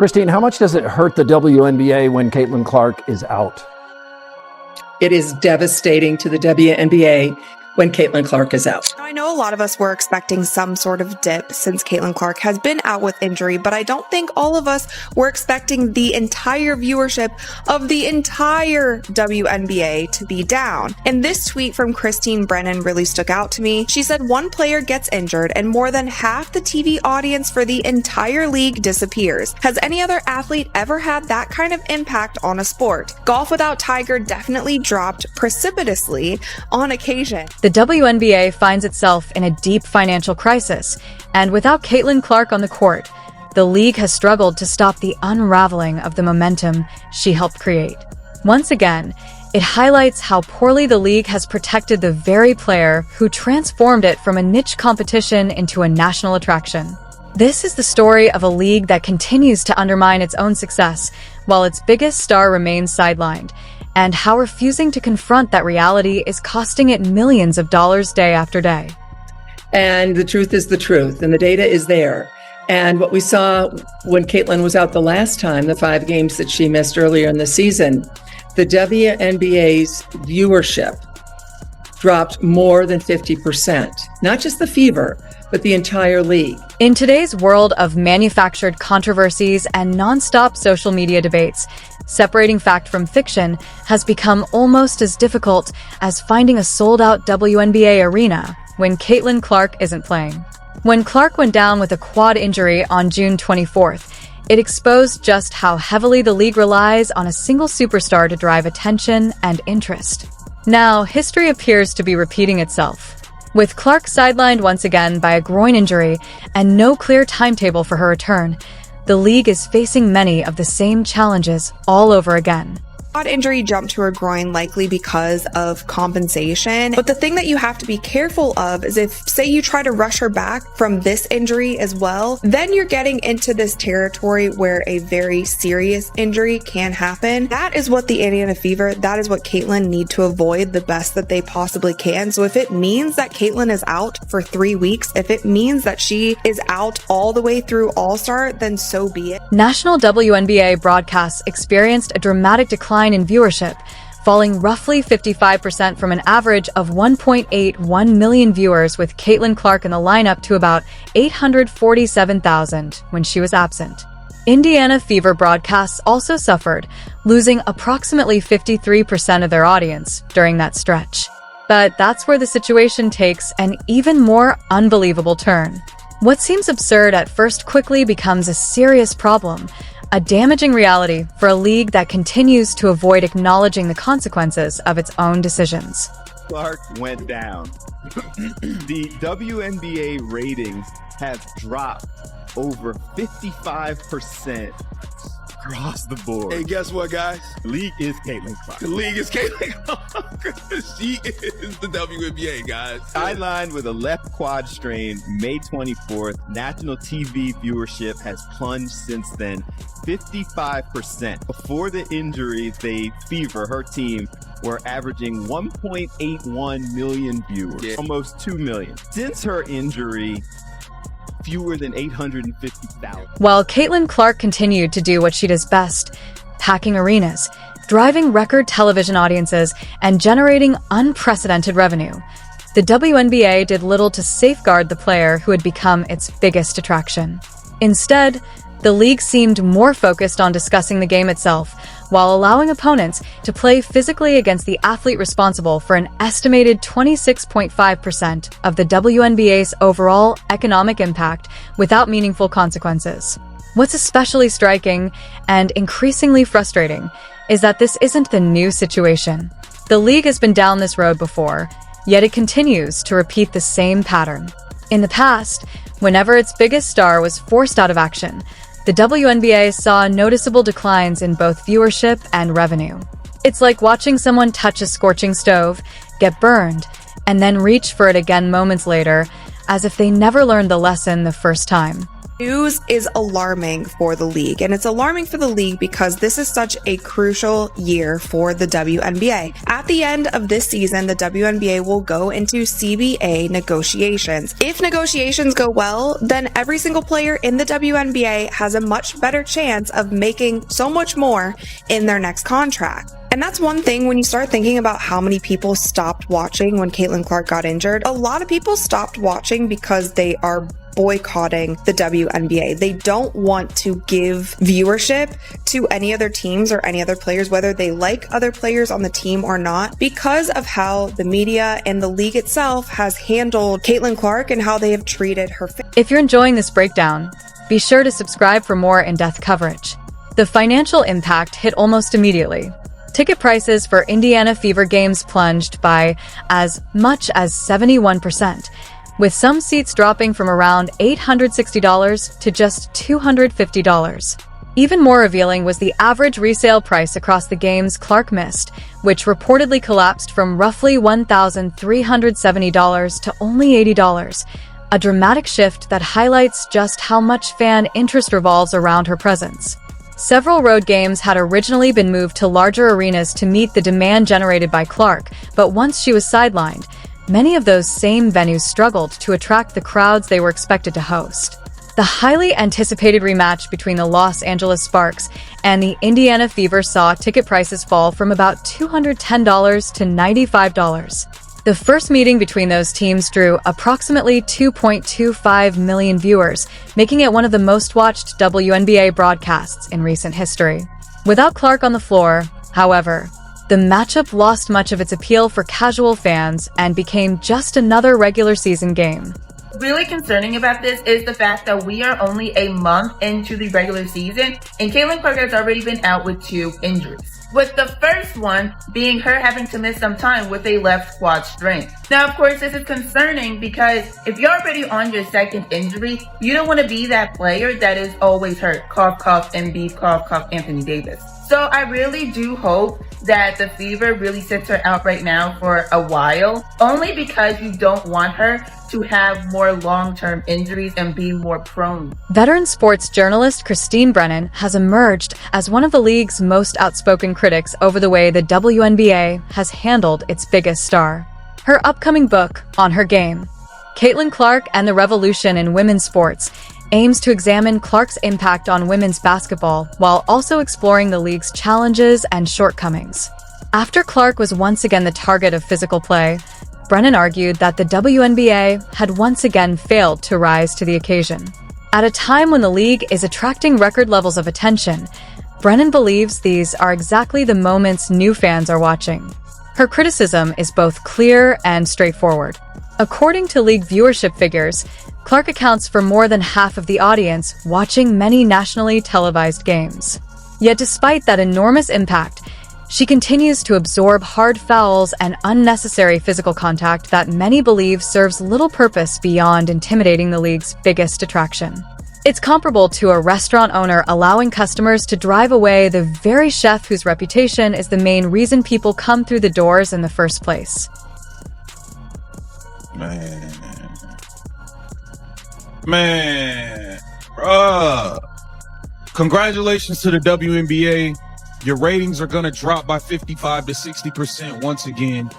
Christine, how much does it hurt the WNBA when Caitlin Clark is out? It is devastating to the WNBA when Caitlin Clark is out. I know a lot of us were expecting some sort of dip since Caitlin Clark has been out with injury, but I don't think all of us were expecting the entire viewership of the entire WNBA to be down. And this tweet from Christine Brennan really stuck out to me. She said one player gets injured and more than half the TV audience for the entire league disappears. Has any other athlete ever had that kind of impact on a sport? Golf without Tiger definitely dropped precipitously on occasion. The WNBA finds itself in a deep financial crisis, and without Caitlin Clark on the court, the league has struggled to stop the unraveling of the momentum she helped create. Once again, it highlights how poorly the league has protected the very player who transformed it from a niche competition into a national attraction. This is the story of a league that continues to undermine its own success, while its biggest star remains sidelined, and how refusing to confront that reality is costing it millions of dollars day after day. And the truth is the truth, and the data is there. And what we saw when Caitlin was out the last time, the 5 games that she missed earlier in the season, the WNBA's viewership dropped more than 50%. Not just the Fever, but the entire league. In today's world of manufactured controversies and non-stop social media debates, separating fact from fiction has become almost as difficult as finding a sold-out WNBA arena when Caitlin Clark isn't playing. When Clark went down with a quad injury on June 24th, it exposed just how heavily the league relies on a single superstar to drive attention and interest. Now, history appears to be repeating itself. With Clark sidelined once again by a groin injury and no clear timetable for her return, the league is facing many of the same challenges all over again. Quad injury jumped to her groin likely because of compensation. But the thing that you have to be careful of is if, say, you try to rush her back from this injury as well, then you're getting into this territory where a very serious injury can happen. That is what the Indiana Fever, that is what Caitlin need to avoid the best that they possibly can. So if it means that Caitlin is out for 3 weeks, if it means that she is out all the way through All-Star, then so be it. National WNBA broadcasts experienced a dramatic decline in viewership, falling roughly 55% from an average of 1.81 million viewers with Caitlin Clark in the lineup to about 847,000 when she was absent. Indiana Fever broadcasts also suffered, losing approximately 53% of their audience during that stretch. But that's where the situation takes an even more unbelievable turn. What seems absurd at first quickly becomes a serious problem, a damaging reality for a league that continues to avoid acknowledging the consequences of its own decisions. Clark went down. The WNBA ratings have dropped over 55% across the board. Hey, guess what, guys? The league is Caitlin Clark. The league is Caitlin Clark. She is the WNBA, guys. Sidelined with a left quad strain May 24th. National TV viewership has plunged since then 55%. Before the injury, the Fever, her team, were averaging 1.81 million viewers, almost 2 million. Since her injury, fewer than 850,000. While Caitlin Clark continued to do what she does best, packing arenas, driving record television audiences, and generating unprecedented revenue, the WNBA did little to safeguard the player who had become its biggest attraction. Instead, the league seemed more focused on discussing the game itself, while allowing opponents to play physically against the athlete responsible for an estimated 26.5% of the WNBA's overall economic impact without meaningful consequences. What's especially striking and increasingly frustrating is that this isn't the new situation. The league has been down this road before, yet it continues to repeat the same pattern. In the past, whenever its biggest star was forced out of action, the WNBA saw noticeable declines in both viewership and revenue. It's like watching someone touch a scorching stove, get burned, and then reach for it again moments later, as if they never learned the lesson the first time. News is alarming for the league, and it's alarming for the league because this is such a crucial year for the WNBA. At the end of this season, the WNBA will go into CBA negotiations. If negotiations go well, then every single player in the WNBA has a much better chance of making so much more in their next contract. And that's one thing when you start thinking about how many people stopped watching when Caitlin Clark got injured. A lot of people stopped watching because they are boycotting the WNBA. They don't want to give viewership to any other teams or any other players, whether they like other players on the team or not, because of how the media and the league itself has handled Caitlin Clark and how they have treated her. If you're enjoying this breakdown, be sure to subscribe for more in-depth coverage. The financial impact hit almost immediately. Ticket prices for Indiana Fever games plunged by as much as 71%. With some seats dropping from around $860 to just $250. Even more revealing was the average resale price across the games Clark missed, which reportedly collapsed from roughly $1,370 to only $80, a dramatic shift that highlights just how much fan interest revolves around her presence. Several road games had originally been moved to larger arenas to meet the demand generated by Clark, but once she was sidelined, many of those same venues struggled to attract the crowds they were expected to host. The highly anticipated rematch between the Los Angeles Sparks and the Indiana Fever saw ticket prices fall from about $210 to $95. The first meeting between those teams drew approximately 2.25 million viewers, making it one of the most watched WNBA broadcasts in recent history. Without Clark on the floor, however, the matchup lost much of its appeal for casual fans and became just another regular season game. Really concerning about this is the fact that we are only a month into the regular season and Caitlin Clark has already been out with 2 injuries. With the first one being her having to miss some time with a left quad strain. Now, of course, this is concerning because if you're already on your second injury, you don't want to be that player that is always hurt. Cough, cough, Embiid, cough, cough, Anthony Davis. So I really do hope that the Fever really sits her out right now for a while, only because you don't want her to have more long-term injuries and be more prone. Veteran sports journalist Christine Brennan has emerged as one of the league's most outspoken critics over the way the WNBA has handled its biggest star. Her upcoming book, On Her Game, Caitlin Clark and the Revolution in Women's Sports, aims to examine Clark's impact on women's basketball while also exploring the league's challenges and shortcomings. After Clark was once again the target of physical play, Brennan argued that the WNBA had once again failed to rise to the occasion. At a time when the league is attracting record levels of attention, Brennan believes these are exactly the moments new fans are watching. Her criticism is both clear and straightforward. According to league viewership figures, Clark accounts for more than half of the audience watching many nationally televised games. Yet despite that enormous impact, she continues to absorb hard fouls and unnecessary physical contact that many believe serves little purpose beyond intimidating the league's biggest attraction. It's comparable to a restaurant owner allowing customers to drive away the very chef whose reputation is the main reason people come through the doors in the first place. Man, bruh. Congratulations to the WNBA. Your ratings are going to drop by 55 to 60% once again.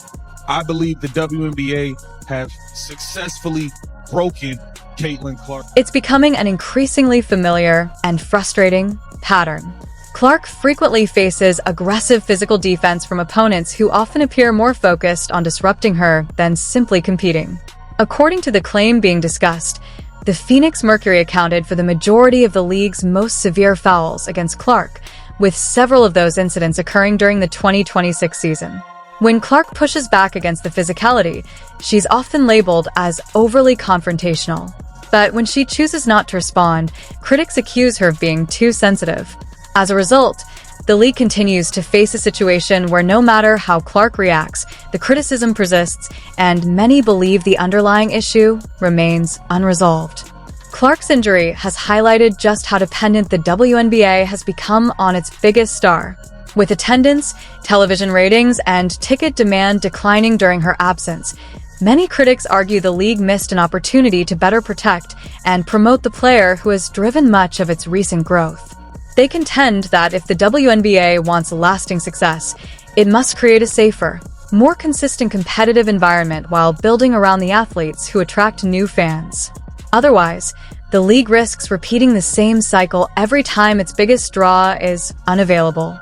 I believe the WNBA have successfully broken Caitlin Clark. It's becoming an increasingly familiar and frustrating pattern. Clark frequently faces aggressive physical defense from opponents who often appear more focused on disrupting her than simply competing. According to the claim being discussed, the Phoenix Mercury accounted for the majority of the league's most severe fouls against Clark, with several of those incidents occurring during the 2026 season. When Clark pushes back against the physicality, she's often labeled as overly confrontational. But when she chooses not to respond, critics accuse her of being too sensitive. As a result, the league continues to face a situation where no matter how Clark reacts, the criticism persists, and many believe the underlying issue remains unresolved. Clark's injury has highlighted just how dependent the WNBA has become on its biggest star. With attendance, television ratings, and ticket demand declining during her absence, Many critics argue the league missed an opportunity to better protect and promote the player who has driven much of its recent growth. They contend that if the WNBA wants lasting success, it must create a safer, more consistent competitive environment while building around the athletes who attract new fans. Otherwise, the league risks repeating the same cycle every time its biggest draw is unavailable.